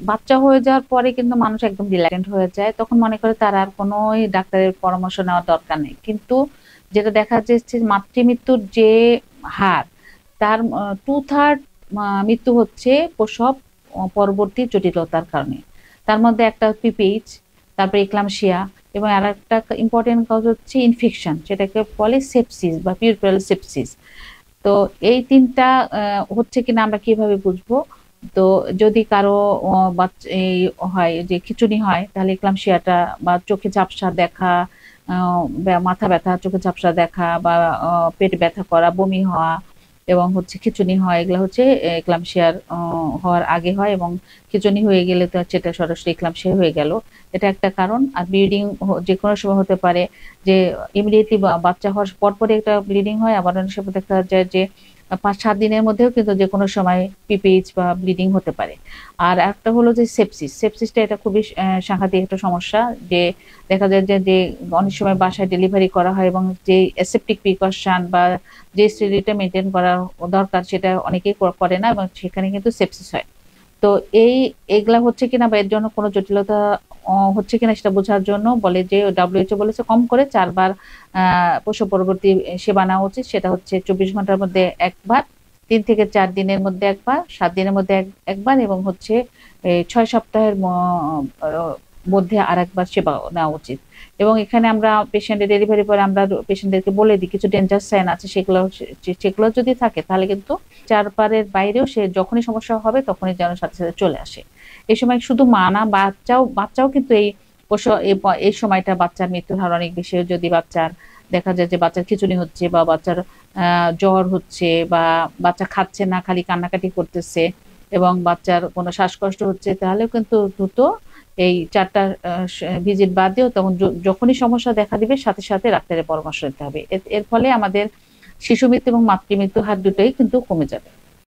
বাচ্চা হয়ে যাওয়ার পরে কিন্তু মানুষ একদম রিল্যাক্টেন্ট হয়ে যায়, তখন মনে করে তার আর কোনো ডাক্তারের পরামর্শ নেওয়ার দরকার নেই। কিন্তু যেটা দেখা যাচ্ছে মাতৃমৃত্যুর যে হার, তার 2/3 মৃত্যু হচ্ছে প্রসব পরবর্তী জটিলতার কারণে। তার মধ্যে একটা পিপিএইচ, তারপরে এক্লামশিয়া, এবং আর একটা ইম্পর্টেন্ট কজ হচ্ছে ইনফেকশন, সেটাকে বলে সেপসিস বা পিউরপ্যারাল সেপসিস। তো এই ৩টা হচ্ছে কিনা আমরা কিভাবে বুঝবো? তো যদি কারো এই হয় যে খিঁচুনি হয়, তাহলে এক্লামশিয়াটা, বা চোখে ঝাপসা দেখা, মাথা ব্যথা, চোখে ঝাপসা দেখা, বা পেট ব্যথা করা, বমি হওয়া এবং হচ্ছে খিঁচুনি হয়, এগুলো হচ্ছে এক্লামশিয়ার হওয়ার আগে হয়, এবং খিঁচুনি হয়ে গেলে তো সেটা সরাসরি এক্লামশিয়া হয়ে গেল। এটা একটা কারণ। আর ব্লিডিং যে কোনো সময় হতে পারে, যে ইমিডিয়েটলি বাচ্চা হওয়ার পরপরই একটা ব্লিডিং হয়, আবার অনেক সময় দেখা যায় যে ৫-৭ দিনের মধ্যেও কিন্তু যে কোনো সময় পিপিএইচ বা ব্লিডিং হতে পারে। আর একটা হলো যে সেপসিস, সেপসিসটা এটা খুবই সাংঘাতিক একটা সমস্যা, যে দেখা যায় যে যে অনেক সময় বাসায় ডেলিভারি করা হয়, এবং যে অ্যাসেপ্টিক প্রিকশন বা যে স্টেরিলিটি মেনটেন করা দরকার সেটা অনেকেই করে না, এবং সেখানে কিন্তু সেপসিস হয়। তো এগুলা হচ্ছে কিনা বা এর জন্য কোনো জটিলতা হচ্ছে কিনা সেটা বোঝার জন্য বলে যে WHO বলেছে কম করে ৪ বার প্রসব পরবর্তী সেবা নেওয়া উচিত। সেটা হচ্ছে ২৪ ঘন্টার মধ্যে একবার, ৩ থেকে ৪ দিনের মধ্যে একবার, ৭ দিনের মধ্যে একবার, এবং হচ্ছে ৬ সপ্তাহের মধ্যে আরেকবার সেবা নেওয়া উচিত। এবং এখানে আমরা পেশেন্টের ডেলিভারি পরে আমরা পেশেন্টদেরকে বলে দিই কিছু ডেঞ্জার সাইন আছে, সেগুলো যদি থাকে তাহলে কিন্তু ৪ বারের বাইরেও সে যখনই সমস্যা হবে তখনই যেন সাথে সাথে চলে আসে। এই সময় শুধু মা না, বাচ্চাও কিন্তু এই সময়টা বাচ্চার মৃত্যুর হার অনেক বেশি। যদি বাচ্চার দেখা যায় যে বাচ্চার খিঁচুনি হচ্ছে, বা বাচ্চার জ্বর হচ্ছে, বা বাচ্চা খাচ্ছে না, খালি কান্নাকাটি করতেছে, এবং বাচ্চার কোনো শ্বাসকষ্ট হচ্ছে, তাহলেও কিন্তু দ্রুত এই ৪ টা ভিজিট বাদ দিয়েও তখন যখনই সমস্যা দেখা দিবে সাথে সাথে ডাক্তারের পরামর্শ নিতে হবে। এর ফলে আমাদের শিশু মৃত্যু এবং মাতৃ মৃত্যুর হার দুটোই কিন্তু কমে যাবে।